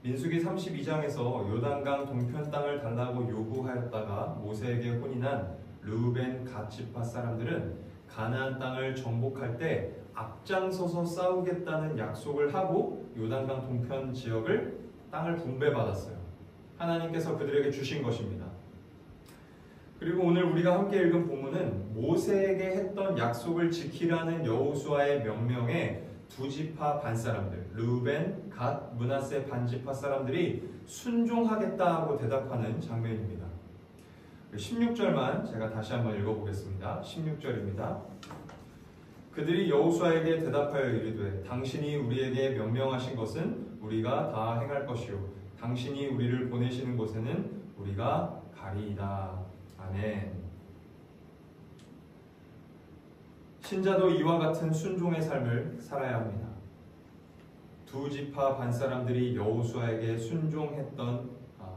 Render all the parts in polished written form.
민수기 32장에서 요단강 동편 땅을 달라고 요구하였다가 모세에게 혼인한 르우벤 갓 지파 사람들은 가나안 땅을 정복할 때 앞장서서 싸우겠다는 약속을 하고 요단강 동편 지역을 땅을 분배받았어요. 하나님께서 그들에게 주신 것입니다. 그리고 오늘 우리가 함께 읽은 본문은 모세에게 했던 약속을 지키라는 여호수아의 명령에 두 지파 반 사람들, 르우벤, 갓, 므낫세 반 지파 사람들이 순종하겠다고 대답하는 장면입니다. 16절만 제가 다시 한번 읽어보겠습니다. 16절입니다. 그들이 여호수아에게 대답하여 이르되 당신이 우리에게 명령하신 것은 우리가 다 행할 것이요 당신이 우리를 보내시는 곳에는 우리가 가리이다. 아멘. 신자도 이와 같은 순종의 삶을 살아야 합니다. 두 지파 반 사람들이 여호수아에게 순종했던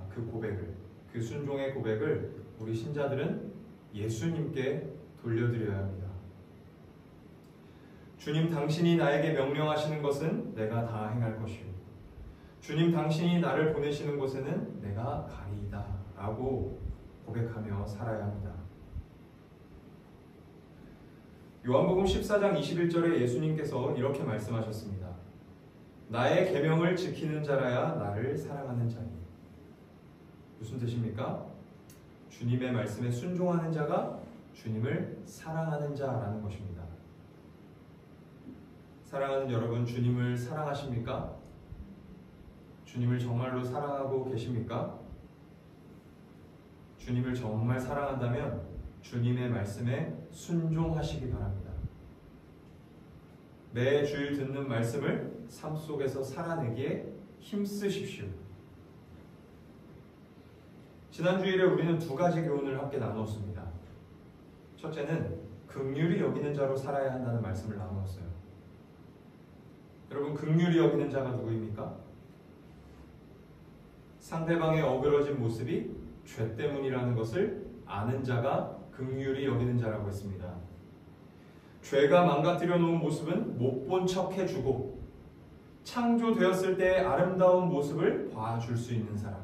그 고백을, 그 순종의 고백을 우리 신자들은 예수님께 돌려드려야 합니다. 주님, 당신이 나에게 명령하시는 것은 내가 다 행할 것이요 주님, 당신이 나를 보내시는 곳에는 내가 가리이다 라고 고백하며 살아야 합니다. 요한복음 14장 21절에 예수님께서 이렇게 말씀하셨습니다. 나의 계명을 지키는 자라야 나를 사랑하는 자니. 무슨 뜻입니까? 주님의 말씀에 순종하는 자가 주님을 사랑하는 자라는 것입니다. 사랑하는 여러분, 주님을 사랑하십니까? 주님을 정말로 사랑하고 계십니까? 주님을 정말 사랑한다면 주님의 말씀에 순종하시기 바랍니다. 매주일 듣는 말씀을 삶 속에서 살아내기에 힘쓰십시오. 지난 주일에 우리는 두 가지 교훈을 함께 나누었습니다. 첫째는 긍휼히 여기는 자로 살아야 한다는 말씀을 나누었어요. 여러분, 긍휼히 여기는 자가 누구입니까? 상대방의 어그러진 모습이 죄 때문이라는 것을 아는 자가 긍휼히 여기는 자라고 했습니다. 죄가 망가뜨려 놓은 모습은 못 본 척 해주고 창조되었을 때의 아름다운 모습을 봐줄 수 있는 사람,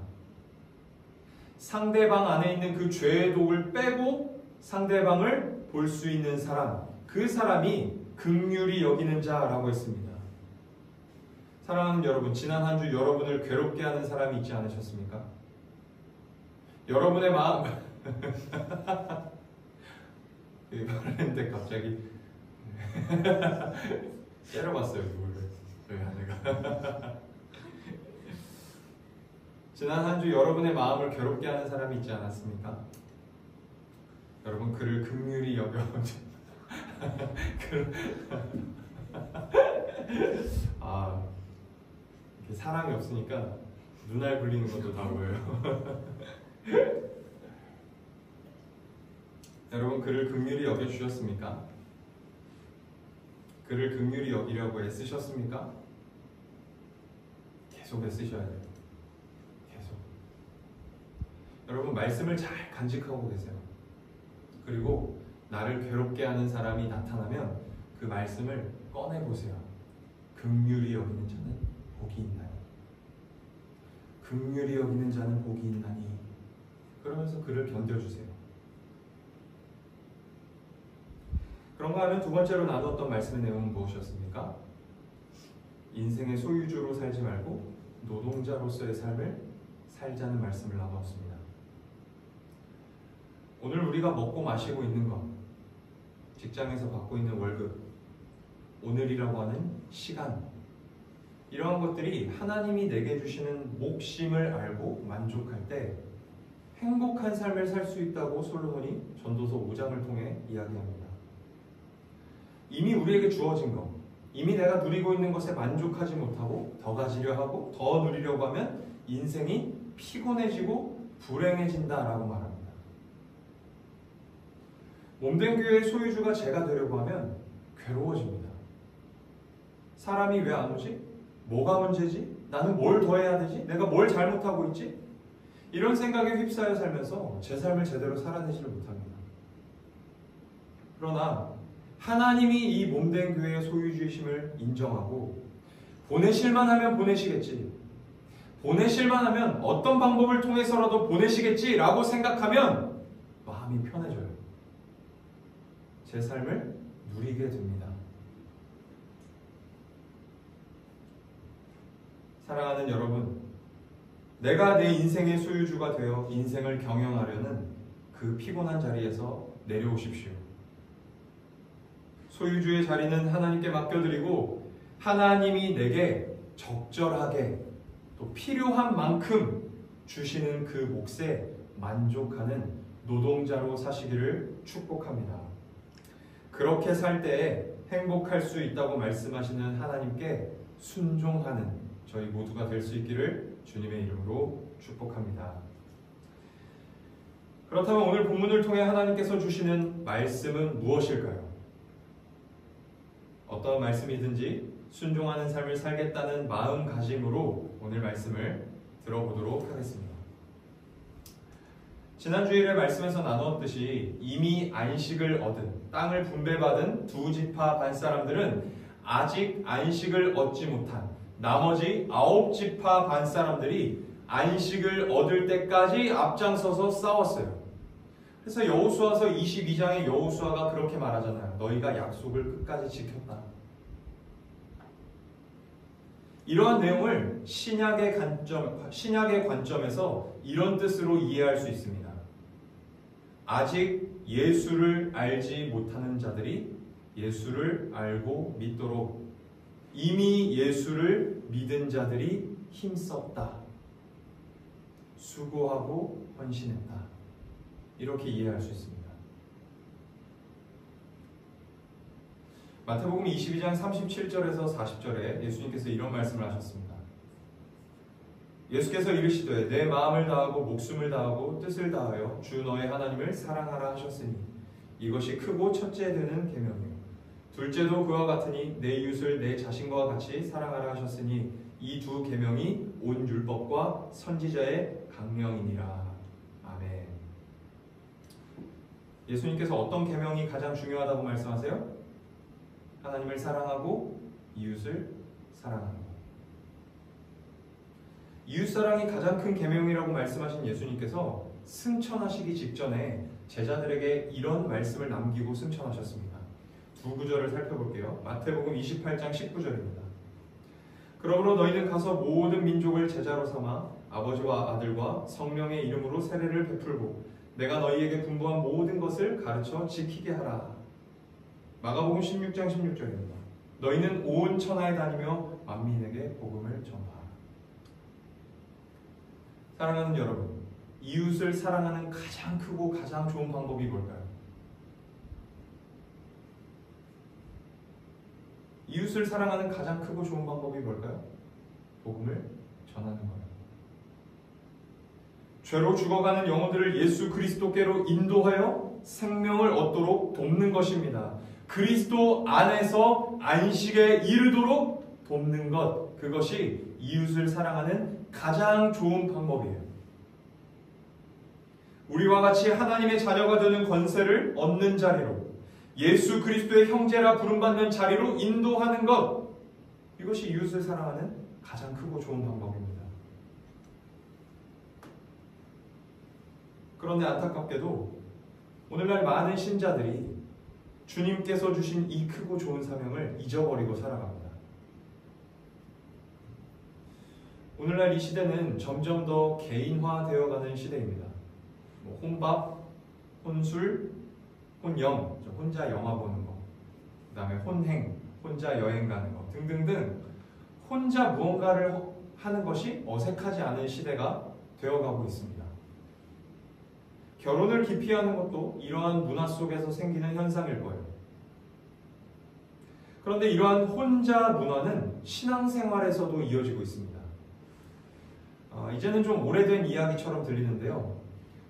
상대방 안에 있는 그 죄의 독을 빼고 상대방을 볼 수 있는 사람, 그 사람이 긍휼히 여기는 자라고 했습니다. 사랑하는 여러분, 지난 한 주 여러분을 괴롭게 하는 사람이 있지 않으셨습니까? 여러분의 마음 말했는데 갑자기 때려봤어요, 누구를. 저희 아내가. 지난 한 주 여러분의 마음을 괴롭게 하는 사람이 있지 않았습니까? 여러분, 그를 긍휼히 여겨주세요. 이렇게 사람이 없으니까 눈알 굴리는 것도 다 보여요. 여러분, 그를 긍휼히 여겨주셨습니까? 그를 긍휼히 여기려고 애쓰셨습니까? 계속 애쓰셔야 돼요. 계속. 여러분, 말씀을 잘 간직하고 계세요. 그리고 나를 괴롭게 하는 사람이 나타나면 그 말씀을 꺼내보세요. 긍휼히 여기는 자는 복이 있나니, 긍휼히 여기는 자는 복이 있나니, 그러면서 그를 견뎌주세요. 그런가 하면 두 번째로 나눴던 말씀의 내용은 무엇이었습니까? 인생의 소유주로 살지 말고 노동자로서의 삶을 살자는 말씀을 나누었습니다. 오늘 우리가 먹고 마시고 있는 것, 직장에서 받고 있는 월급, 오늘이라고 하는 시간, 이러한 것들이 하나님이 내게 주시는 몫임을 알고 만족할 때 행복한 삶을 살 수 있다고 솔로몬이 전도서 5장을 통해 이야기합니다. 이미 우리에게 주어진 것, 이미 내가 누리고 있는 것에 만족하지 못하고 더 가지려 하고 더 누리려고 하면 인생이 피곤해지고 불행해진다라고 말합니다. 몸된 교회의 소유주가 제가 되려고 하면 괴로워집니다. 사람이 왜 안 오지? 뭐가 문제지? 나는 뭘 더 해야 되지? 내가 뭘 잘못하고 있지? 이런 생각에 휩싸여 살면서 제 삶을 제대로 살아내지를 못합니다. 그러나 하나님이 이 몸된 교회의 소유주이심을 인정하고 보내실만 하면 보내시겠지, 보내실만 하면 어떤 방법을 통해서라도 보내시겠지라고 생각하면 마음이 편해져요. 제 삶을 누리게 됩니다. 사랑하는 여러분, 내가 내 인생의 소유주가 되어 인생을 경영하려는 그 피곤한 자리에서 내려오십시오. 소유주의 자리는 하나님께 맡겨드리고 하나님이 내게 적절하게 또 필요한 만큼 주시는 그 몫에 만족하는 노동자로 사시기를 축복합니다. 그렇게 살 때에 행복할 수 있다고 말씀하시는 하나님께 순종하는 저희 모두가 될 수 있기를 주님의 이름으로 축복합니다. 그렇다면 오늘 본문을 통해 하나님께서 주시는 말씀은 무엇일까요? 어떤 말씀이든지 순종하는 삶을 살겠다는 마음가짐으로 오늘 말씀을 들어보도록 하겠습니다. 지난 주일에 말씀에서 나누었듯이 이미 안식을 얻은, 땅을 분배받은 두 지파 반 사람들은 아직 안식을 얻지 못한 나머지 9지파 반 사람들이 안식을 얻을 때까지 앞장서서 싸웠어요. 그래서 여호수아서 22장의 여호수아가 그렇게 말하잖아요. 너희가 약속을 끝까지 지켰다. 이러한 내용을 신약의 관점에서 이런 뜻으로 이해할 수 있습니다. 아직 예수를 알지 못하는 자들이 예수를 알고 믿도록 이미 예수를 믿은 자들이 힘썼다. 수고하고 헌신했다. 이렇게 이해할 수 있습니다. 마태복음 22장 37절에서 40절에 예수님께서 이런 말씀을 하셨습니다. 예수께서 이르시되 내 마음을 다하고 목숨을 다하고 뜻을 다하여 주 너의 하나님을 사랑하라 하셨으니 이것이 크고 첫째 되는 계명이요 둘째도 그와 같으니 내 이웃을 내 자신과 같이 사랑하라 하셨으니 이 두 계명이 온 율법과 선지자의 강령이니라. 아멘. 예수님께서 어떤 계명이 가장 중요하다고 말씀하세요? 하나님을 사랑하고 이웃을 사랑하는 것. 이웃사랑이 가장 큰 계명이라고 말씀하신 예수님께서 승천하시기 직전에 제자들에게 이런 말씀을 남기고 승천하셨습니다. 두 구절을 살펴볼게요. 마태복음 28장 19절입니다. 그러므로 너희는 가서 모든 민족을 제자로 삼아 아버지와 아들과 성령의 이름으로 세례를 베풀고 내가 너희에게 분부한 모든 것을 가르쳐 지키게 하라. 마가복음 16장 16절입니다. 너희는 온 천하에 다니며 만민에게 복음을 전하라. 사랑하는 여러분, 이웃을 사랑하는 가장 크고 가장 좋은 방법이 뭘까요? 이웃을 사랑하는 가장 크고 좋은 방법이 뭘까요? 복음을 전하는 거예요. 죄로 죽어가는 영혼들을 예수 그리스도께로 인도하여 생명을 얻도록 돕는 것입니다. 그리스도 안에서 안식에 이르도록 돕는 것, 그것이 이웃을 사랑하는 가장 좋은 방법이에요. 우리와 같이 하나님의 자녀가 되는 권세를 얻는 자리로, 예수 그리스도의 형제라 부름받는 자리로 인도하는 것, 이것이 이웃을 사랑하는 가장 크고 좋은 방법입니다. 그런데 안타깝게도 오늘날 많은 신자들이 주님께서 주신 이 크고 좋은 사명을 잊어버리고 살아갑니다. 오늘날 이 시대는 점점 더 개인화되어가는 시대입니다. 혼밥, 혼술, 혼영, 혼자 영화 보는 거, 그 다음에 혼행, 혼자 여행 가는 거 등등등 혼자 무언가를 하는 것이 어색하지 않은 시대가 되어가고 있습니다. 결혼을 기피하는 것도 이러한 문화 속에서 생기는 현상일 거예요. 그런데 이러한 혼자 문화는 신앙생활에서도 이어지고 있습니다. 이제는 좀 오래된 이야기처럼 들리는데요.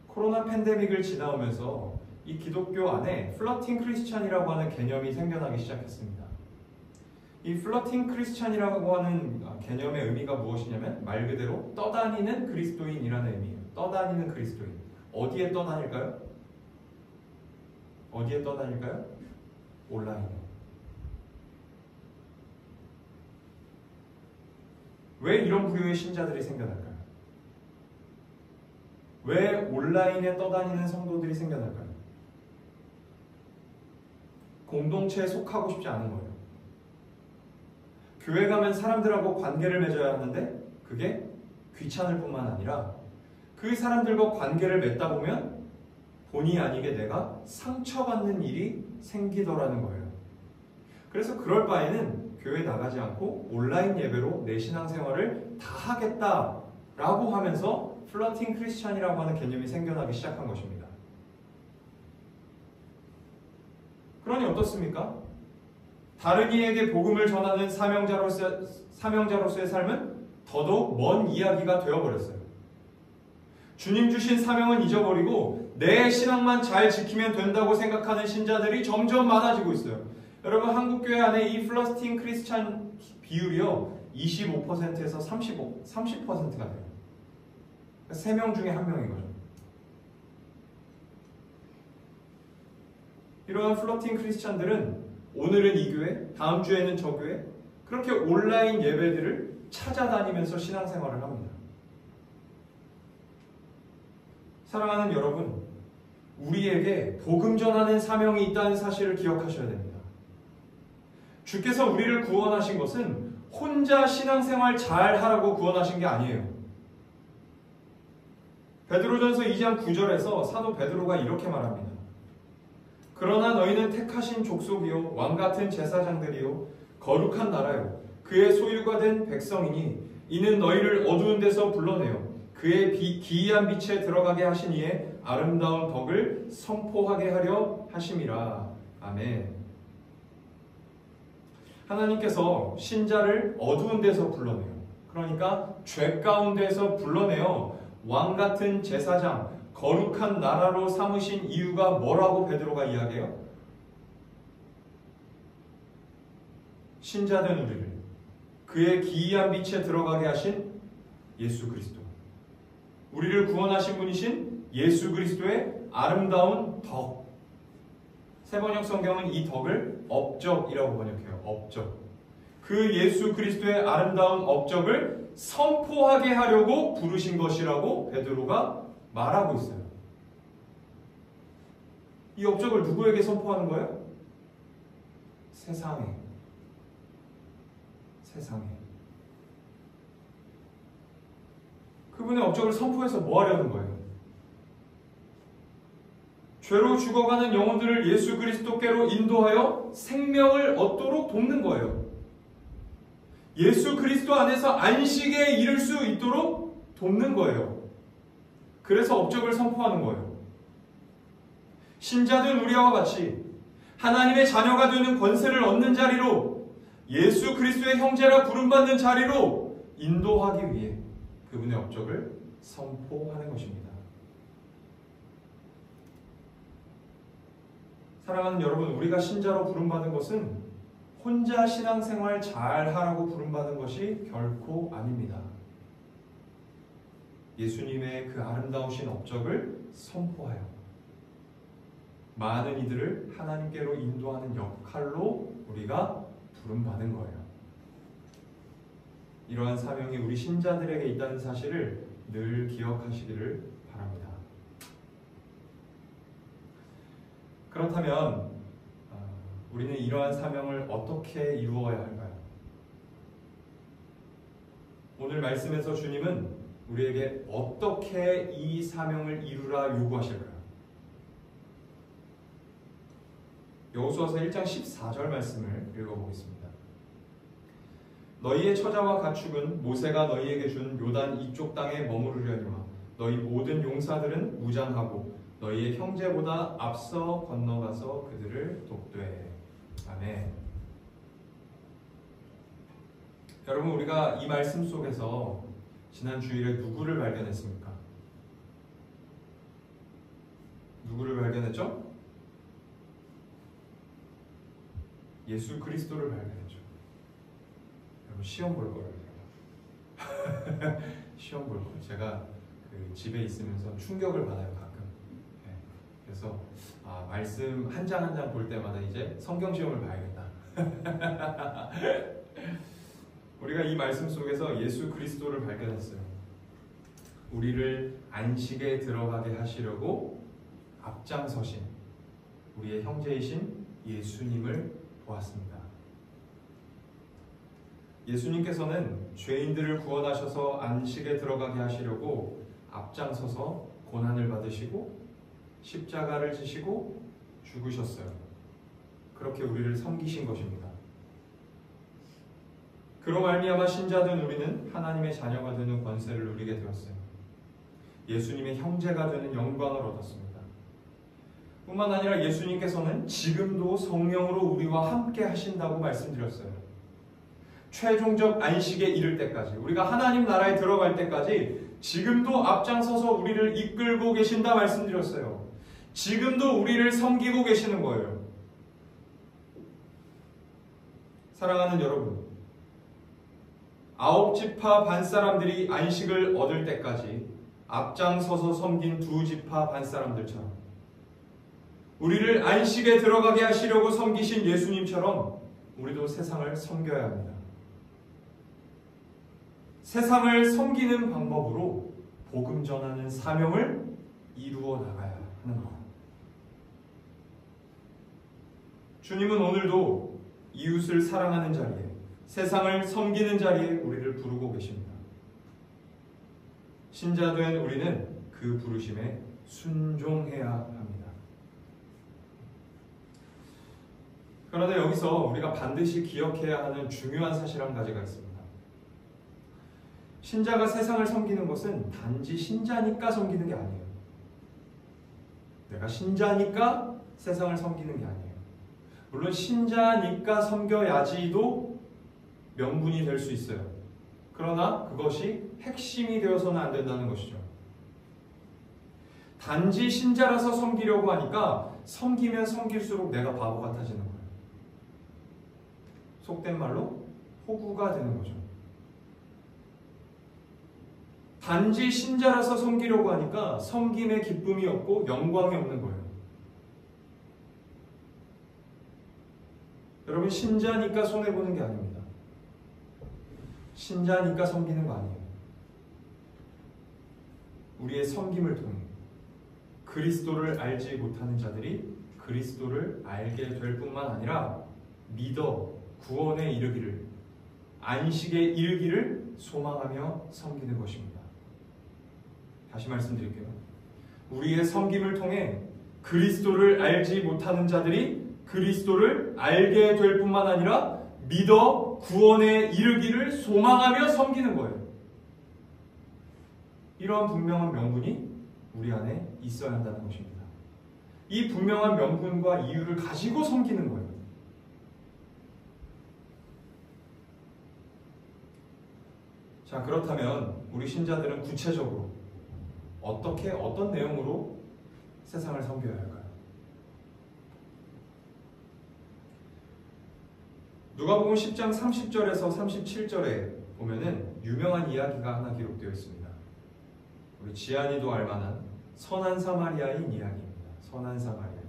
코로나 팬데믹을 지나오면서 이 기독교 안에 플러팅 크리스찬이라고 하는 개념이 생겨나기 시작했습니다. 이 플러팅 크리스찬이라고 하는 개념의 의미가 무엇이냐면 말 그대로 떠다니는 그리스도인이라는 의미예요. 떠다니는 그리스도인. 어디에 떠다닐까요? 어디에 떠다닐까요? 온라인에. 왜 이런 부류의 신자들이 생겨날까요? 왜 온라인에 떠다니는 성도들이 생겨날까요? 공동체에 속하고 싶지 않은 거예요. 교회 가면 사람들하고 관계를 맺어야 하는데 그게 귀찮을 뿐만 아니라 그 사람들과 관계를 맺다 보면 본의 아니게 내가 상처받는 일이 생기더라는 거예요. 그래서 그럴 바에는 교회 나가지 않고 온라인 예배로 내 신앙생활을 다 하겠다라고 하면서 플러팅 크리스찬이라고 하는 개념이 생겨나기 시작한 것입니다. 그러니 어떻습니까? 다른 이에게 복음을 전하는 사명자로서의 삶은 더더욱 먼 이야기가 되어버렸어요. 주님 주신 사명은 잊어버리고 내 신앙만 잘 지키면 된다고 생각하는 신자들이 점점 많아지고 있어요. 여러분, 한국교회 안에 이 플러팅 크리스찬 비율이요 25%에서 30%가 돼요. 3명 중에 1명인 거죠. 이러한 플러팅 크리스찬들은 오늘은 이 교회, 다음 주에는 저 교회, 그렇게 온라인 예배들을 찾아다니면서 신앙생활을 합니다. 사랑하는 여러분, 우리에게 복음 전하는 사명이 있다는 사실을 기억하셔야 됩니다. 주께서 우리를 구원하신 것은 혼자 신앙생활 잘 하라고 구원하신 게 아니에요. 베드로전서 2장 9절에서 사도 베드로가 이렇게 말합니다. 그러나 너희는 택하신 족속이요 왕같은 제사장들이요 거룩한 나라요 그의 소유가 된 백성이니 이는 너희를 어두운 데서 불러내어 그의 기이한 빛에 들어가게 하신 이의 아름다운 덕을 선포하게 하려 하심이라. 아멘. 하나님께서 신자를 어두운 데서 불러내요. 그러니까 죄 가운데서 불러내어 왕같은 제사장, 거룩한 나라로 삼으신 이유가 뭐라고 베드로가 이야기해요? 신자된 우리를 그의 기이한 빛에 들어가게 하신 예수 그리스도, 우리를 구원하신 분이신 예수 그리스도의 아름다운 덕. 세번역 성경은 이 덕을 업적이라고 번역해요. 업적. 그 예수 그리스도의 아름다운 업적을 선포하게 하려고 부르신 것이라고 베드로가 말하고 있어요. 이 업적을 누구에게 선포하는 거예요? 세상에. 그분의 업적을 선포해서 뭐 하려는 거예요? 죄로 죽어가는 영혼들을 예수 그리스도께로 인도하여 생명을 얻도록 돕는 거예요. 예수 그리스도 안에서 안식에 이를 수 있도록 돕는 거예요. 그래서 업적을 선포하는 거예요. 신자된 우리와 같이 하나님의 자녀가 되는 권세를 얻는 자리로, 예수 그리스도의 형제라 부름받는 자리로 인도하기 위해 그분의 업적을 선포하는 것입니다. 사랑하는 여러분, 우리가 신자로 부름받은 것은 혼자 신앙생활 잘하라고 부름받은 것이 결코 아닙니다. 예수님의 그 아름다우신 업적을 선포하여 많은 이들을 하나님께로 인도하는 역할로 우리가 부름받은 거예요. 이러한 사명이 우리 신자들에게 있다는 사실을 늘 기억하시기를 바랍니다. 그렇다면 우리는 이러한 사명을 어떻게 이루어야 할까요? 오늘 말씀에서 주님은 우리에게 어떻게 이 사명을 이루라 요구하실까요? 여호수아서 1장 14절 말씀을 읽어보겠습니다. 너희의 처자와 가축은 모세가 너희에게 준 요단 이쪽 땅에 머무르려니와 너희 모든 용사들은 무장하고 너희의 형제보다 앞서 건너가서 그들을 돕되. 아멘. 여러분, 우리가 이 말씀 속에서 지난 주일에 누구를 발견했습니까? 누구를 발견했죠? 예수 그리스도를 발견했죠. 여러분, 시험 볼 거예요. 시험 볼 거예요. 제가 그 집에 있으면서 충격을 받아요, 가끔. 네. 그래서 말씀 한 장 한 장 볼 때마다 이제 성경 시험을 봐야겠다. 우리가 이 말씀 속에서 예수 그리스도를 발견했어요. 우리를 안식에 들어가게 하시려고 앞장서신 우리의 형제이신 예수님을 보았습니다. 예수님께서는 죄인들을 구원하셔서 안식에 들어가게 하시려고 앞장서서 고난을 받으시고 십자가를 지시고 죽으셨어요. 그렇게 우리를 섬기신 것입니다. 그로 말미암아 신자된 우리는 하나님의 자녀가 되는 권세를 누리게 되었어요. 예수님의 형제가 되는 영광을 얻었습니다. 뿐만 아니라 예수님께서는 지금도 성령으로 우리와 함께 하신다고 말씀드렸어요. 최종적 안식에 이를 때까지, 우리가 하나님 나라에 들어갈 때까지 지금도 앞장서서 우리를 이끌고 계신다 말씀드렸어요. 지금도 우리를 섬기고 계시는 거예요. 사랑하는 여러분, 9지파 반사람들이 안식을 얻을 때까지 앞장서서 섬긴 2지파 반사람들처럼 우리를 안식에 들어가게 하시려고 섬기신 예수님처럼 우리도 세상을 섬겨야 합니다. 세상을 섬기는 방법으로 복음 전하는 사명을 이루어 나가야 하는 것. 주님은 오늘도 이웃을 사랑하는 자리에, 세상을 섬기는 자리에 우리를 부르고 계십니다. 신자된 우리는 그 부르심에 순종해야 합니다. 그런데 여기서 우리가 반드시 기억해야 하는 중요한 사실 한 가지가 있습니다. 신자가 세상을 섬기는 것은 단지 신자니까 섬기는 게 아니에요. 내가 신자니까 세상을 섬기는 게 아니에요. 물론 신자니까 섬겨야지도 명분이 될 수 있어요. 그러나 그것이 핵심이 되어서는 안 된다는 것이죠. 단지 신자라서 섬기려고 하니까 섬기면 섬길수록 내가 바보 같아지는 거예요. 속된 말로 호구가 되는 거죠. 단지 신자라서 섬기려고 하니까 섬김의 기쁨이 없고 영광이 없는 거예요. 여러분, 신자니까 손해보는 게 아닙니다. 신자니까 섬기는 거 아니에요. 우리의 섬김을 통해 그리스도를 알지 못하는 자들이 그리스도를 알게 될 뿐만 아니라 믿어 구원에 이르기를, 안식에 이르기를 소망하며 섬기는 것입니다. 다시 말씀드릴게요. 우리의 섬김을 통해 그리스도를 알지 못하는 자들이 그리스도를 알게 될 뿐만 아니라 믿어 구원에 이르기를 소망하며 섬기는 거예요. 이러한 분명한 명분이 우리 안에 있어야 한다는 것입니다. 이 분명한 명분과 이유를 가지고 섬기는 거예요. 자, 그렇다면 우리 신자들은 구체적으로 어떤 내용으로 세상을 섬겨야 할까요? 누가복음 10장 30절에서 37절에 보면은 유명한 이야기가 하나 기록되어 있습니다. 우리 지안이도 알만한 선한 사마리아인 이야기입니다. 선한 사마리아.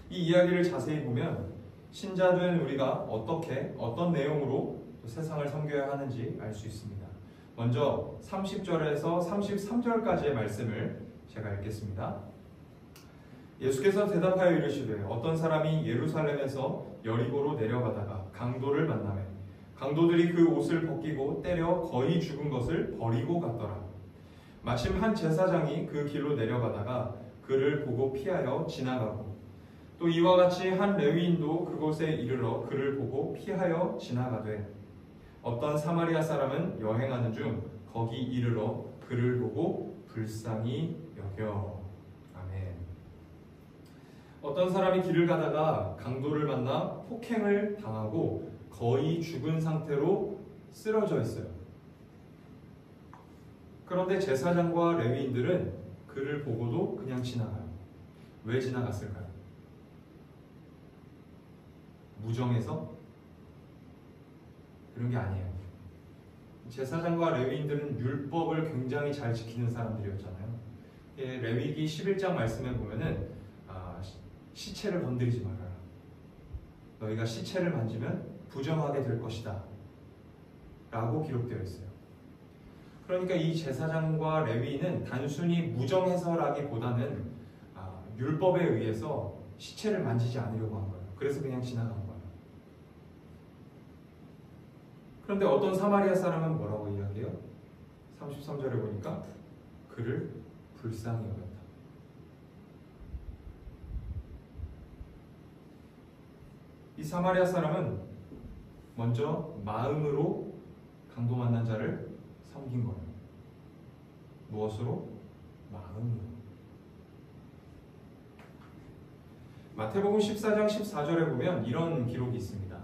이 이야기를 자세히 보면 신자된 우리가 어떤 내용으로 세상을 섬겨야 하는지 알 수 있습니다. 먼저 30절에서 33절까지의 말씀을 제가 읽겠습니다. 예수께서 대답하여 이르시되 어떤 사람이 예루살렘에서 여리고로 내려가다가 강도를 만나매 강도들이 그 옷을 벗기고 때려 거의 죽은 것을 버리고 갔더라. 마침 한 제사장이 그 길로 내려가다가 그를 보고 피하여 지나가고 또 이와 같이 한 레위인도 그곳에 이르러 그를 보고 피하여 지나가되 어떤 사마리아 사람은 여행하는 중 거기 이르러 그를 보고 불쌍히 여겨. 아멘. 어떤 사람이 길을 가다가 강도를 만나 폭행을 당하고 거의 죽은 상태로 쓰러져 있어요. 그런데 제사장과 레위인들은 그를 보고도 그냥 지나가요. 왜 지나갔을까요? 무정해서? 그런 게 아니에요. 제사장과 레위인들은 율법을 굉장히 잘 지키는 사람들이었잖아요. 레위기 11장 말씀에 보면은 시체를 건드리지 말아라. 너희가 시체를 만지면 부정하게 될 것이다. 라고 기록되어 있어요. 그러니까 이 제사장과 레위인은 단순히 무정해서라기보다는 율법에 의해서 시체를 만지지 않으려고 한 거예요. 그래서 그냥 지나간 거예요. 그런데 어떤 사마리아 사람은 뭐라고 이야기해요? 33절에 보니까 그를 불쌍히 여겼다. 이 사마리아 사람은 먼저 마음으로 강도 만난 자를 섬긴 거예요. 무엇으로? 마음으로. 마태복음 14장 14절에 보면 이런 기록이 있습니다.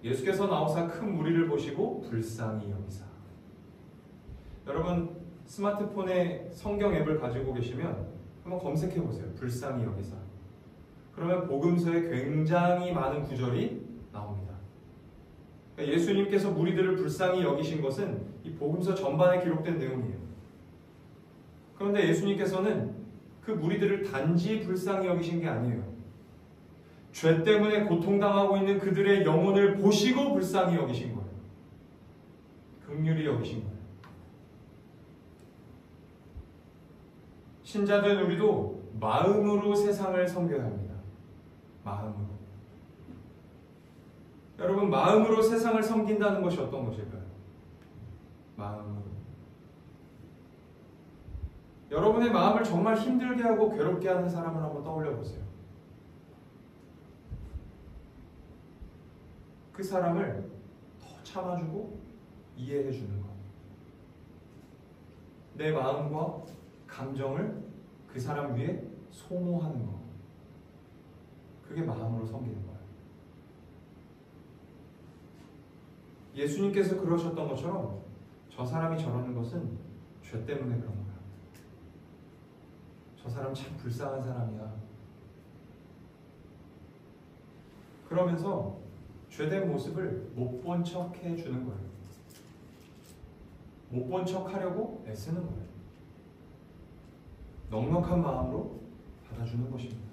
예수께서 나오사 큰 무리를 보시고 불쌍히 여기사. 여러분 스마트폰에 성경 앱을 가지고 계시면 한번 검색해 보세요. 불쌍히 여기사. 그러면 복음서에 굉장히 많은 구절이 나옵니다. 그러니까 예수님께서 무리들을 불쌍히 여기신 것은 이 복음서 전반에 기록된 내용이에요. 그런데 예수님께서는 그 무리들을 단지 불쌍히 여기신 게 아니에요. 죄 때문에 고통당하고 있는 그들의 영혼을 보시고 불쌍히 여기신 거예요. 긍휼히 여기신 거예요. 신자된 우리도 마음으로 세상을 섬겨야 합니다. 마음으로. 여러분, 마음으로 세상을 섬긴다는 것이 어떤 것일까요? 마음으로. 여러분의 마음을 정말 힘들게 하고 괴롭게 하는 사람을 한번 떠올려 보세요. 그 사람을 더 참아주고 이해해주는 것. 내 마음과 감정을 그 사람 위에 소모하는 것. 그게 마음으로 섬기는 거예요. 예수님께서 그러셨던 것처럼 저 사람이 저러는 것은 죄 때문에 그런 거야. 저 사람 참 불쌍한 사람이야. 그러면서 죄된 모습을 못 본 척 해주는 거예요. 못 본 척 하려고 애쓰는 거예요. 넉넉한 마음으로 받아주는 것입니다.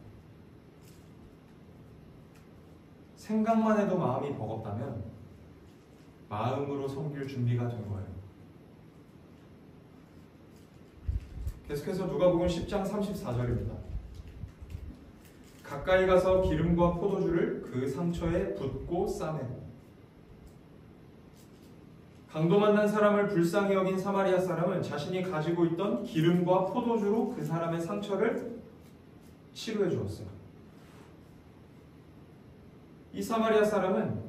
생각만 해도 마음이 버겁다면 마음으로 섬길 준비가 된 거예요. 계속해서 누가복음 10장 34절입니다. 가까이 가서 기름과 포도주를 그 상처에 붓고 싸매고. 강도 만난 사람을 불쌍히 여긴 사마리아 사람은 자신이 가지고 있던 기름과 포도주로 그 사람의 상처를 치료해 주었어요. 이 사마리아 사람은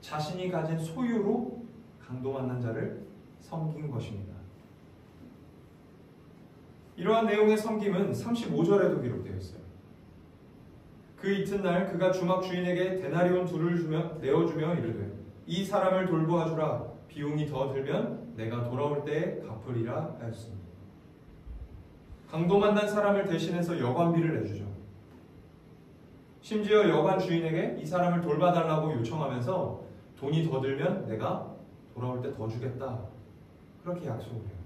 자신이 가진 소유로 강도 만난 자를 섬긴 것입니다. 이러한 내용의 섬김은 35절에도 기록되어 있어요. 그 이튿날 그가 주막 주인에게 데나리온 둘을 내어주며 이르되 이 사람을 돌보아주라. 비용이 더 들면 내가 돌아올 때에 갚으리라 하였습니다. 강도 만난 사람을 대신해서 여관비를 내주죠. 심지어 여관 주인에게 이 사람을 돌봐달라고 요청하면서 돈이 더 들면 내가 돌아올 때 더 주겠다. 그렇게 약속을 해요.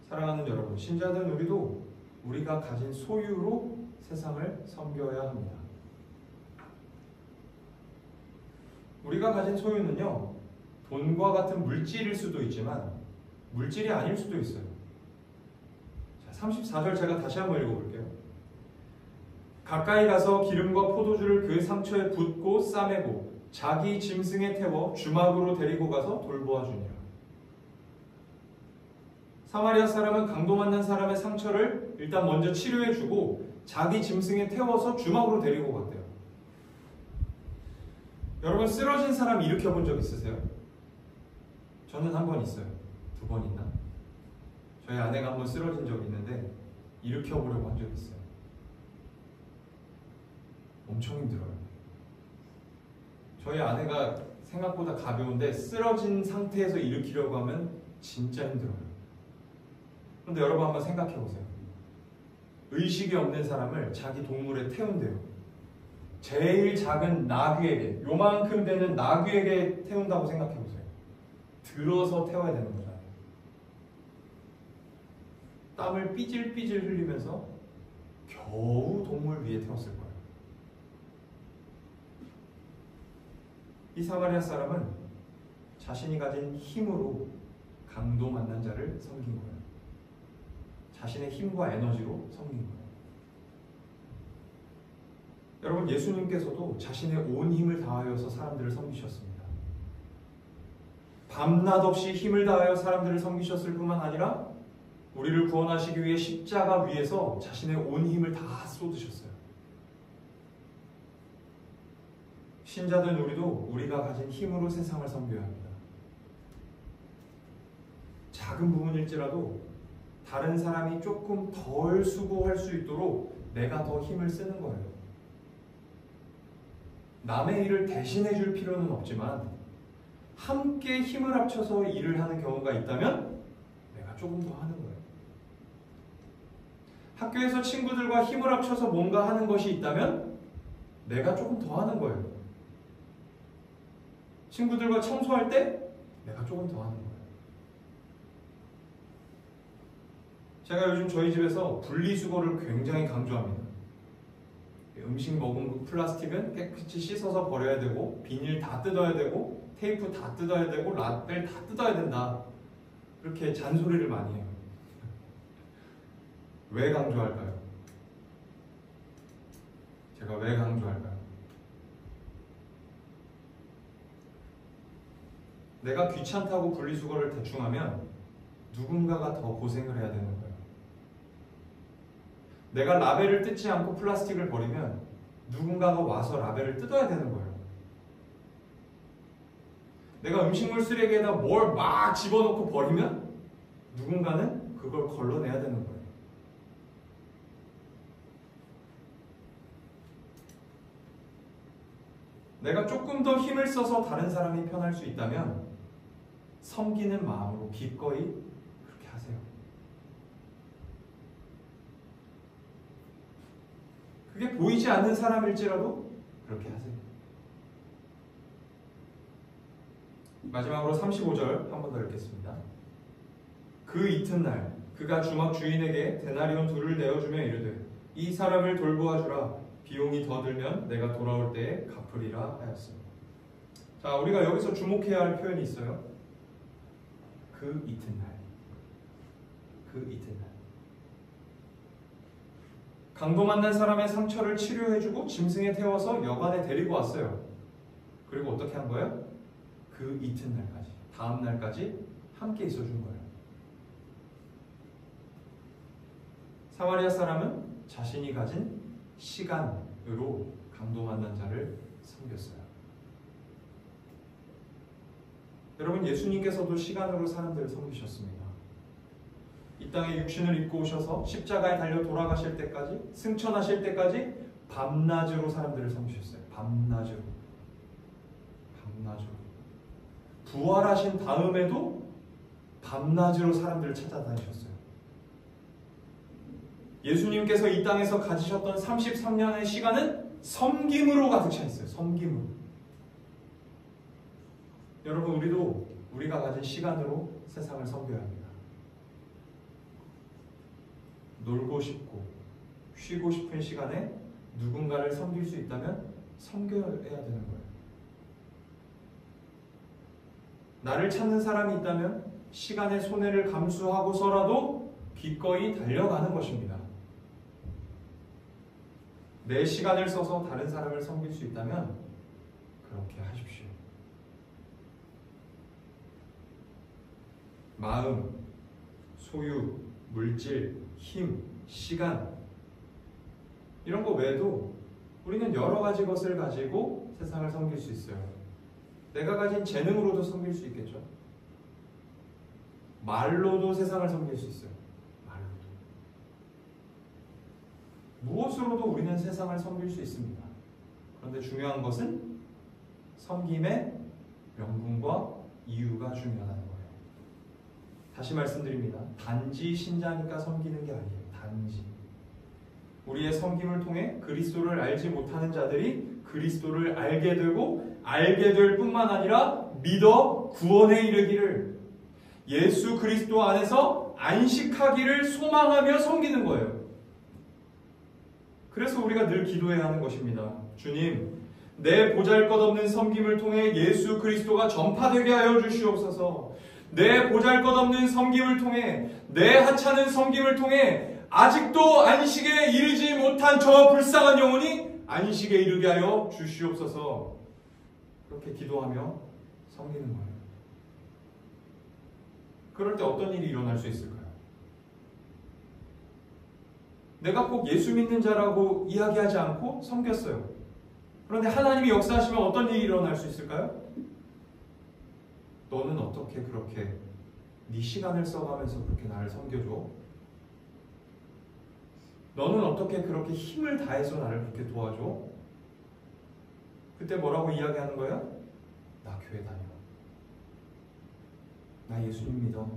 사랑하는 여러분, 신자된 우리도 우리가 가진 소유로 세상을 섬겨야 합니다. 우리가 가진 소유는요, 돈과 같은 물질일 수도 있지만 물질이 아닐 수도 있어요. 자, 34절 제가 다시 한번 읽어볼게요. 가까이 가서 기름과 포도주를 그 상처에 붓고 싸매고 자기 짐승에 태워 주막으로 데리고 가서 돌보아 주니라. 사마리아 사람은 강도 만난 사람의 상처를 일단 먼저 치료해주고 자기 짐승에 태워서 주막으로 데리고 갔대요. 여러분, 쓰러진 사람 일으켜본 적 있으세요? 저는 한 번 있어요. 2번 있나? 저희 아내가 한 번 쓰러진 적이 있는데 일으켜보려고 한 적이 있어요. 엄청 힘들어요. 저희 아내가 생각보다 가벼운데 쓰러진 상태에서 일으키려고 하면 진짜 힘들어요. 그런데 여러분 한번 생각해 보세요. 의식이 없는 사람을 자기 동물에 태운대요. 제일 작은 나귀에게, 요만큼 되는 나귀에게 태운다고 생각해 보세요. 들어서 태워야 되는 거잖아요. 땀을 삐질삐질 흘리면서 겨우 동물 위에 태웠을 거예요. 이 사마리아 사람은 자신이 가진 힘으로 강도 만난 자를 섬긴 거예요. 자신의 힘과 에너지로 섬긴 거예요. 여러분, 예수님께서도 자신의 온 힘을 다하여서 사람들을 섬기셨습니다. 밤낮 없이 힘을 다하여 사람들을 섬기셨을 뿐만 아니라 우리를 구원하시기 위해 십자가 위에서 자신의 온 힘을 다 쏟으셨어요. 신자된 우리도 우리가 가진 힘으로 세상을 섬겨야 합니다. 작은 부분일지라도 다른 사람이 조금 덜 수고할 수 있도록 내가 더 힘을 쓰는 거예요. 남의 일을 대신해 줄 필요는 없지만 함께 힘을 합쳐서 일을 하는 경우가 있다면 내가 조금 더 하는 거예요. 학교에서 친구들과 힘을 합쳐서 뭔가 하는 것이 있다면 내가 조금 더 하는 거예요. 친구들과 청소할 때 내가 조금 더 하는 거예요. 제가 요즘 저희 집에서 분리수거를 굉장히 강조합니다. 음식 먹은 플라스틱은 깨끗이 씻어서 버려야 되고, 비닐 다 뜯어야 되고, 테이프 다 뜯어야 되고, 라벨 다 뜯어야 된다. 그렇게 잔소리를 많이 해요. 왜 강조할까요? 제가 왜 강조할까요? 내가 귀찮다고 분리수거를 대충 하면 누군가가 더 고생을 해야 되는 거예요. 내가 라벨을 뜯지 않고 플라스틱을 버리면 누군가가 와서 라벨을 뜯어야 되는 거예요. 내가 음식물 쓰레기에다 뭘 막 집어넣고 버리면 누군가는 그걸 걸러내야 되는 거예요. 내가 조금 더 힘을 써서 다른 사람이 편할 수 있다면 섬기는 마음으로 기꺼이 그렇게 하세요. 그게 보이지 않는 사람일지라도 그렇게 하세요. 마지막으로 35절 한 번 더 읽겠습니다. 그 이튿날 그가 주막 주인에게 데나리온 둘을 내어주며 이르되 이 사람을 돌보아 주라. 비용이 더 들면 내가 돌아올 때에 갚으리라 하였습니다. 자, 우리가 여기서 주목해야 할 표현이 있어요. 그 이튿날. 그 이튿날. 강도 만난 사람의 상처를 치료해주고 짐승에 태워서 여관에 데리고 왔어요. 그리고 어떻게 한 거예요? 그 이튿날까지, 다음 날까지 함께 있어준 거예요. 사마리아 사람은 자신이 가진 시간으로 강도 만난 자를 섬겼어요. 여러분, 예수님께서도 시간으로 사람들을 섬기셨습니다. 이 땅에 육신을 입고 오셔서 십자가에 달려 돌아가실 때까지, 승천하실 때까지 밤낮으로 사람들을 섬기셨어요. 밤낮으로. 밤낮으로. 부활하신 다음에도 밤낮으로 사람들을 찾아다니셨어요. 예수님께서 이 땅에서 가지셨던 33년의 시간은 섬김으로 가득 차 있어요. 섬김으로. 여러분, 우리도 우리가 가진 시간으로 세상을 섬겨야 합니다. 놀고 싶고 쉬고 싶은 시간에 누군가를 섬길 수 있다면 섬겨야 되는 거예요. 나를 찾는 사람이 있다면 시간의 손해를 감수하고서라도 기꺼이 달려가는 것입니다. 내 시간을 써서 다른 사람을 섬길 수 있다면 그렇게 하십시오. 마음, 소유, 물질, 힘, 시간 이런 거 외에도 우리는 여러 가지 것을 가지고 세상을 섬길 수 있어요. 내가 가진 재능으로도 섬길 수 있겠죠. 말로도 세상을 섬길 수 있어요. 무엇으로도 우리는 세상을 섬길 수 있습니다. 그런데 중요한 것은 섬김의 명분과 이유가 중요하다는 거예요. 다시 말씀드립니다. 단지 신자니까 섬기는 게 아니에요. 단지. 우리의 섬김을 통해 그리스도를 알지 못하는 자들이 그리스도를 알게 되고 알게 될 뿐만 아니라 믿어 구원에 이르기를, 예수 그리스도 안에서 안식하기를 소망하며 섬기는 거예요. 그래서 우리가 늘 기도해야 하는 것입니다. 주님, 내 보잘것없는 섬김을 통해 예수 그리스도가 전파되게 하여 주시옵소서. 내 보잘것없는 섬김을 통해, 내 하찮은 섬김을 통해 아직도 안식에 이르지 못한 저 불쌍한 영혼이 안식에 이르게 하여 주시옵소서. 그렇게 기도하며 섬기는 거예요. 그럴 때 어떤 일이 일어날 수 있을까요? 내가 꼭 예수 믿는 자라고 이야기하지 않고 섬겼어요. 그런데 하나님이 역사하시면 어떤 일이 일어날 수 있을까요? 너는 어떻게 그렇게 네 시간을 써가면서 그렇게 나를 섬겨줘? 너는 어떻게 그렇게 힘을 다해서 나를 그렇게 도와줘? 그때 뭐라고 이야기하는 거야? 나 교회 다녀. 나 예수님 믿어.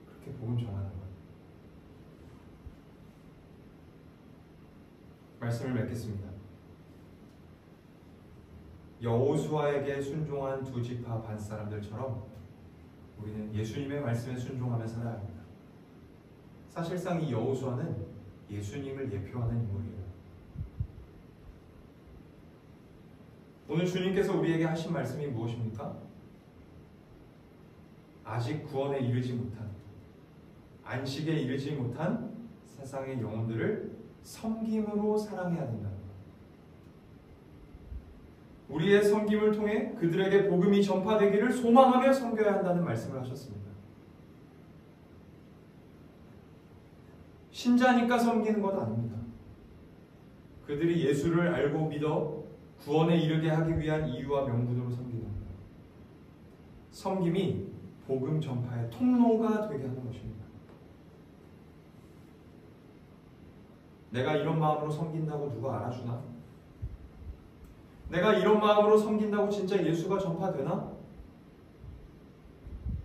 그렇게 복음 전하는 거야. 말씀을 맺겠습니다. 여호수아에게 순종한 두 지파 반 사람들처럼 우리는 예수님의 말씀에 순종하며 살아야 합니다. 사실상 이 여호수아는 예수님을 예표하는 인물이에요. 오늘 주님께서 우리에게 하신 말씀이 무엇입니까? 아직 구원에 이르지 못한, 안식에 이르지 못한 세상의 영혼들을 섬김으로 사랑해야 된다. 우리의 섬김을 통해 그들에게 복음이 전파되기를 소망하며 섬겨야 한다는 말씀을 하셨습니다. 신자니까 섬기는 것 아닙니다. 그들이 예수를 알고 믿어 구원에 이르게 하기 위한 이유와 명분으로 섬기는 겁니다. 섬김이 복음 전파의 통로가 되게 하는 것입니다. 내가 이런 마음으로 섬긴다고 누가 알아주나? 내가 이런 마음으로 섬긴다고 진짜 예수가 전파되나?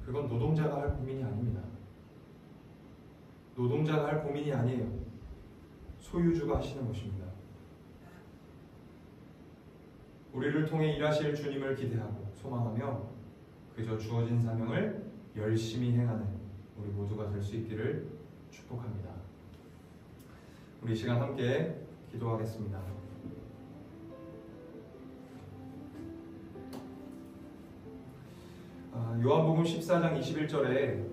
그건 노동자가 할 고민이 아닙니다. 노동자가 할 고민이 아니에요. 소유주가 하시는 것입니다. 우리를 통해 일하실 주님을 기대하고 소망하며 그저 주어진 사명을 열심히 행하는 우리 모두가 될 수 있기를 축복합니다. 우리 이 시간 함께 기도하겠습니다. 요한복음 14장 21절에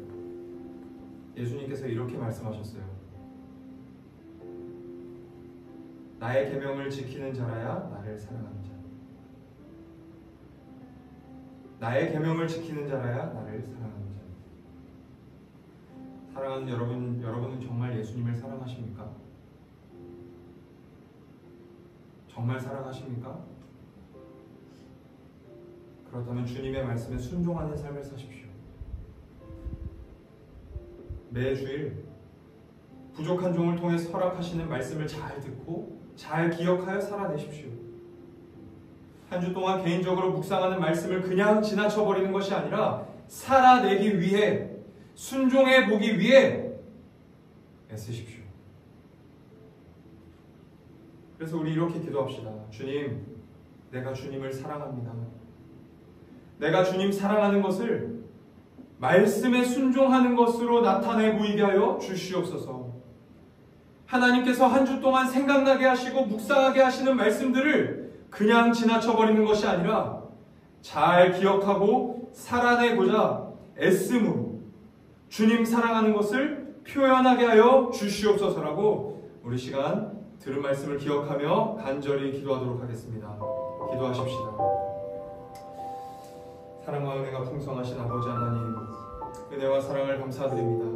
예수님께서 이렇게 말씀하셨어요. 나의 계명을 지키는 자라야 나를 사랑하는 자. 나의 계명을 지키는 자라야 나를 사랑하는 자. 사랑하는 여러분은 정말 예수님을 사랑하십니까? 정말 사랑하십니까? 그렇다면 주님의 말씀에 순종하는 삶을 사십시오. 매주일 부족한 종을 통해 허락하시는 말씀을 잘 듣고 잘 기억하여 살아내십시오. 한 주 동안 개인적으로 묵상하는 말씀을 그냥 지나쳐버리는 것이 아니라 살아내기 위해, 순종해 보기 위해 애쓰십시오. 그래서 우리 이렇게 기도합시다. 주님, 내가 주님을 사랑합니다. 내가 주님 사랑하는 것을 말씀에 순종하는 것으로 나타내 보이게 하여 주시옵소서. 하나님께서 한 주 동안 생각나게 하시고 묵상하게 하시는 말씀들을 그냥 지나쳐버리는 것이 아니라 잘 기억하고 살아내고자 애씀으로 주님 사랑하는 것을 표현하게 하여 주시옵소서라고 우리 시간 들은 말씀을 기억하며 간절히 기도하도록 하겠습니다. 기도하십시다. 사랑과 은혜가 풍성하신 아버지 하나님, 은혜와 사랑을 감사드립니다.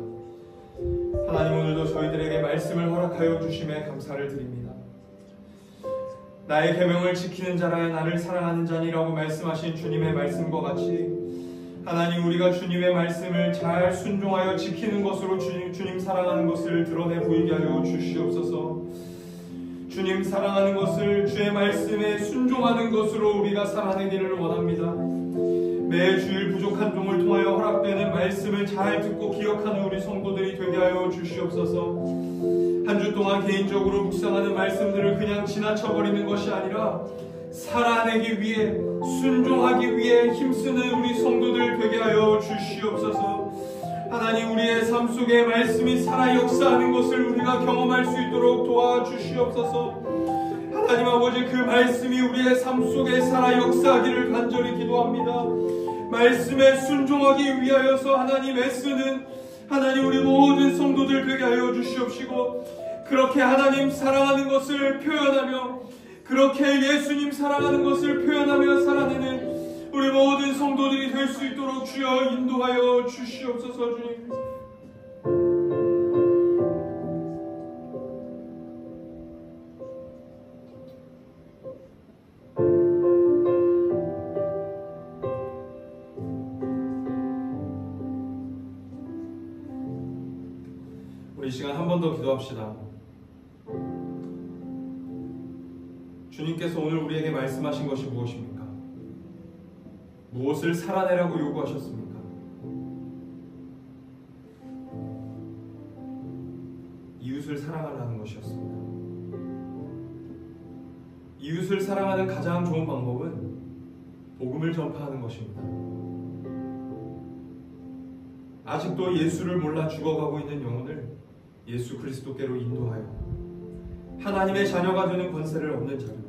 하나님, 오늘도 저희들에게 말씀을 허락하여 주심에 감사를 드립니다. 나의 계명을 지키는 자라야 나를 사랑하는 자니라고 말씀하신 주님의 말씀과 같이 하나님, 우리가 주님의 말씀을 잘 순종하여 지키는 것으로 주님 사랑하는 것을 드러내 보이게 하여 주시옵소서. 주님 사랑하는 것을 주의 말씀에 순종하는 것으로 우리가 살아내기를 원합니다. 매주일 부족한 종을 통하여 허락되는 말씀을 잘 듣고 기억하는 우리 성도들이 되게 하여 주시옵소서. 한 주 동안 개인적으로 묵상하는 말씀들을 그냥 지나쳐버리는 것이 아니라 살아내기 위해, 순종하기 위해 힘쓰는 우리 성도들 되게 하여 주시옵소서. 하나님, 우리의 삶 속에 말씀이 살아 역사하는 것을 우리가 경험할 수 있도록 도와주시옵소서. 하나님 아버지, 그 말씀이 우리의 삶 속에 살아 역사하기를 간절히 기도합니다. 말씀에 순종하기 위하여서 하나님 애쓰는 하나님 우리 모든 성도들 되게 하여 주시옵시고, 그렇게 하나님 사랑하는 것을 표현하며, 그렇게 예수님 사랑하는 것을 표현하며 살아내는 우리 모든 성도들이 될 수 있도록 주여 인도하여 주시옵소서. 주님, 이 시간 한 번 더 기도합시다. 주님께서 오늘 우리에게 말씀하신 것이 무엇입니까? 무엇을 살아내라고 요구하셨습니까? 이웃을 사랑하라는 것이었습니다. 이웃을 사랑하는 가장 좋은 방법은 복음을 전파하는 것입니다. 아직도 예수를 몰라 죽어가고 있는 영혼을 예수 그리스도께로 인도하여 하나님의 자녀가 되는 권세를 얻는 자리로,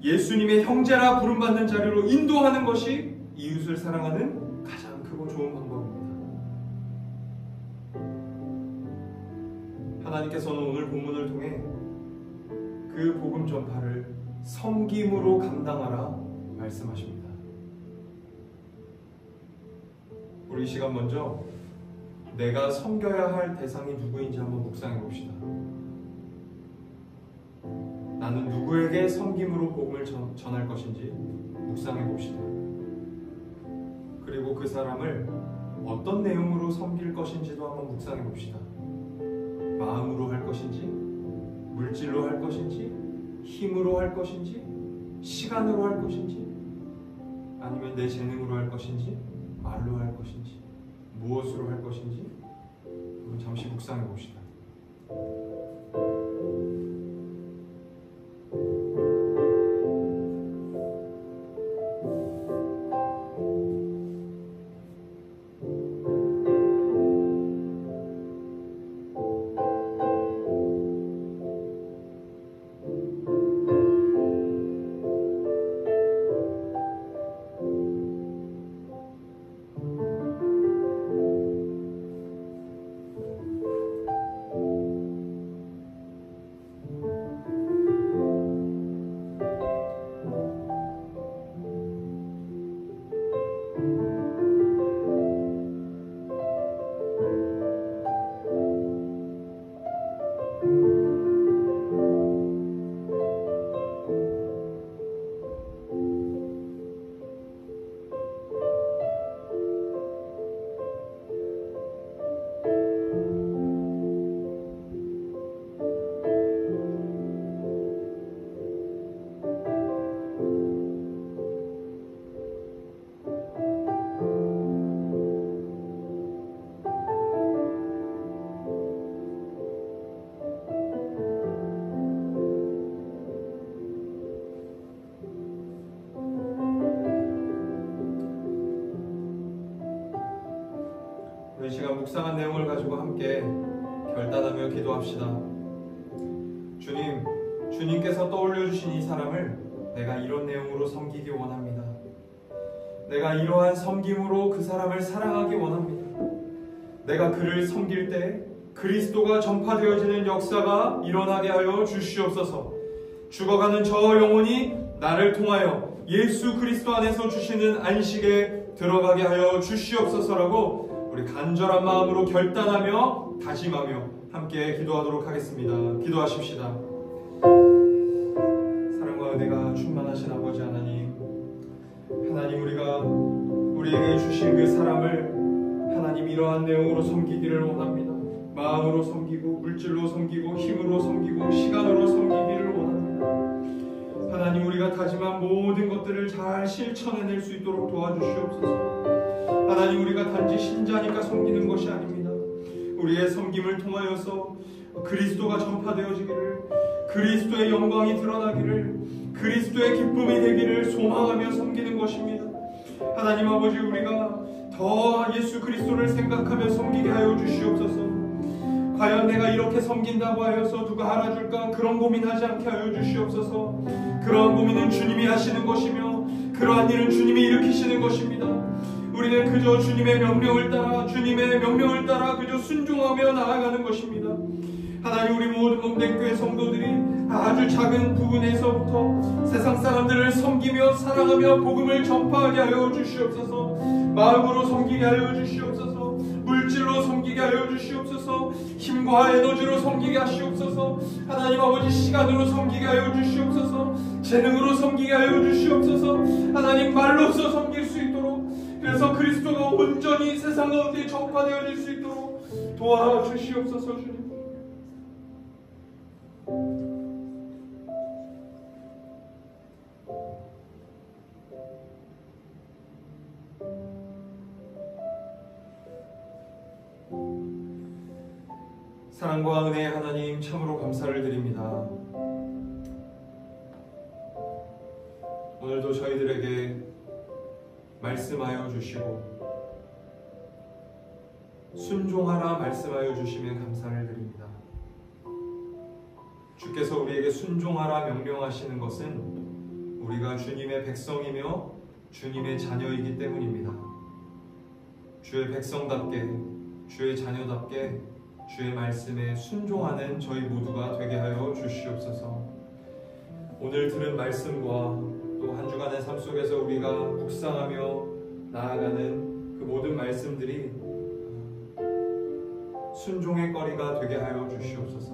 예수님의 형제라 부름받는 자리로 인도하는 것이 이웃을 사랑하는 가장 크고 좋은 방법입니다. 하나님께서는 오늘 본문을 통해 그 복음 전파를 섬김으로 감당하라 말씀하십니다. 우리 이 시간 먼저 내가 섬겨야 할 대상이 누구인지 한번 묵상해 봅시다. 나는 누구에게 섬김으로 복음을 전할 것인지 묵상해 봅시다. 그리고 그 사람을 어떤 내용으로 섬길 것인지도 한번 묵상해 봅시다. 마음으로 할 것인지, 물질로 할 것인지, 힘으로 할 것인지, 시간으로 할 것인지, 아니면 내 재능으로 할 것인지, 말로 할 것인지, 무엇으로 할 것인지 한번 잠시 묵상해 봅시다. 이 시간 묵상한 내용을 가지고 함께 결단하며 기도합시다. 주님께서 떠올려주신 이 사람을 내가 이런 내용으로 섬기기 원합니다. 내가 이러한 섬김으로 그 사람을 사랑하기 원합니다. 내가 그를 섬길 때 그리스도가 전파되어지는 역사가 일어나게 하여 주시옵소서. 죽어가는 저 영혼이 나를 통하여 예수 그리스도 안에서 주시는 안식에 들어가게 하여 주시옵소서라고 우리 간절한 마음으로 결단하며 다짐하며 함께 기도하도록 하겠습니다. 기도하십시다. 사랑과 은혜가 충만하신 아버지 하나님, 우리에게 주신 그 사람을 하나님 이러한 내용으로 섬기기를 원합니다. 마음으로 섬기고, 물질로 섬기고, 힘으로 섬기고, 시간으로 섬기기를 원합니다. 하나님, 우리가 다짐한 모든 것들을 잘 실천해낼 수 있도록 도와주시옵소서. 하나님, 우리가 단지 신자니까 섬기는 것이 아닙니다. 우리의 섬김을 통하여서 그리스도가 전파되어지기를, 그리스도의 영광이 드러나기를, 그리스도의 기쁨이 되기를 소망하며 섬기는 것입니다. 하나님 아버지, 우리가 더 예수 그리스도를 생각하며 섬기게 하여 주시옵소서. 과연 내가 이렇게 섬긴다고 하여서 누가 알아줄까? 그런 고민하지 않게 하여 주시옵소서. 그러한 고민은 주님이 하시는 것이며 그러한 일은 주님이 일으키시는 것입니다. 우리는 그저 주님의 명령을 따라 그저 순종하며 나아가는 것입니다. 하나님, 우리 모든 몸된 교회 성도들이 아주 작은 부분에서부터 세상 사람들을 섬기며 사랑하며 복음을 전파하게 하여 주시옵소서. 마음으로 섬기게 하여 주시옵소서. 물질로 섬기게 하여 주시옵소서. 힘과 에너지로 섬기게 하시옵소서. 하나님 아버지, 시간으로 섬기게 하여 주시옵소서. 재능으로 섬기게 하여 주시옵소서. 하나님, 말로써 섬길 수 있도록, 그래서 그리스도가 온전히 세상 가운데 전파되어질 수 있도록 도와주시옵소서. 주님, 사랑과 은혜의 하나님, 참으로 감사를 드립니다. 오늘도 저희들에게 말씀하여 주시고 순종하라 말씀하여 주시면 감사를 드립니다. 주께서 우리에게 순종하라 명령하시는 것은 우리가 주님의 백성이며 주님의 자녀이기 때문입니다. 주의 백성답게, 주의 자녀답게 주의 말씀에 순종하는 저희 모두가 되게 하여 주시옵소서. 오늘 들은 말씀과 또 한 주간의 삶 속에서 우리가 묵상하며 나아가는 그 모든 말씀들이 순종의 거리가 되게 하여 주시옵소서.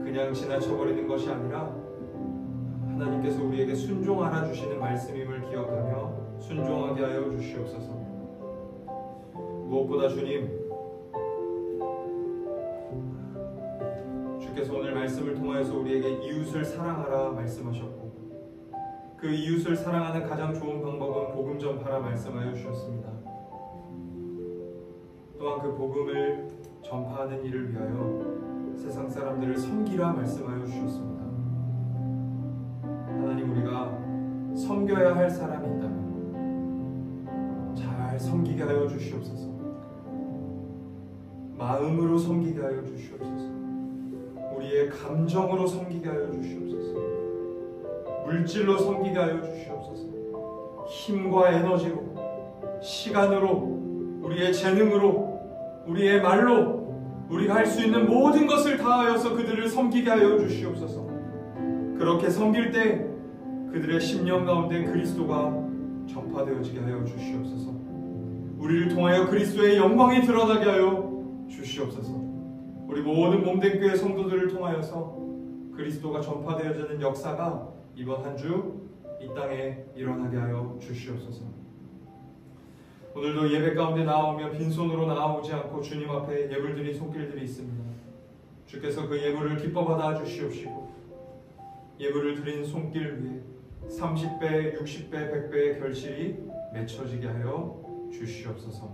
그냥 지나쳐버리는 것이 아니라 하나님께서 우리에게 순종하라 주시는 말씀임을 기억하며 순종하게 하여 주시옵소서. 무엇보다 주님, 주께서 오늘 말씀을 통하여서 우리에게 이웃을 사랑하라 말씀하셨고, 그 이웃을 사랑하는 가장 좋은 방법은 복음 전파라 말씀하여 주셨습니다. 또한 그 복음을 전파하는 일을 위하여 세상 사람들을 섬기라 말씀하여 주셨습니다. 하나님, 우리가 섬겨야 할 사람이 있다면 잘 섬기게 하여 주시옵소서. 마음으로 섬기게 하여 주시옵소서. 우리의 감정으로 섬기게 하여 주시옵소서. 물질로 섬기게 하여 주시옵소서. 힘과 에너지로, 시간으로, 우리의 재능으로, 우리의 말로 우리가 할 수 있는 모든 것을 다하여서 그들을 섬기게 하여 주시옵소서. 그렇게 섬길 때 그들의 심령 가운데 그리스도가 전파되어지게 하여 주시옵소서. 우리를 통하여 그리스도의 영광이 드러나게 하여 주시옵소서. 우리 모든 몸된 교회 성도들을 통하여서 그리스도가 전파되어지는 역사가 이번 한 주 이 땅에 일어나게 하여 주시옵소서. 오늘도 예배 가운데 나오며 빈손으로 나오지 않고 주님 앞에 예물 드린 손길들이 있습니다. 주께서 그 예물을 기뻐 받아 주시옵시고 예물을 드린 손길 위에 30배, 60배, 100배의 결실이 맺혀지게 하여 주시옵소서.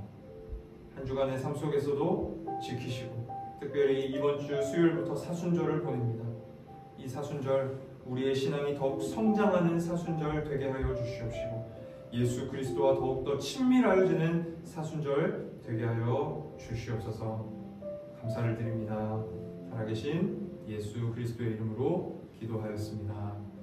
한 주간의 삶 속에서도 지키시고 특별히 이번 주 수요일부터 사순절을 보냅니다. 이 사순절 우리의 신앙이 더욱 성장하는 사순절 되게 하여 주시옵시고 예수 그리스도와 더욱더 친밀하여지는 사순절 되게 하여 주시옵소서. 감사를 드립니다. 살아계신 예수 그리스도의 이름으로 기도하였습니다.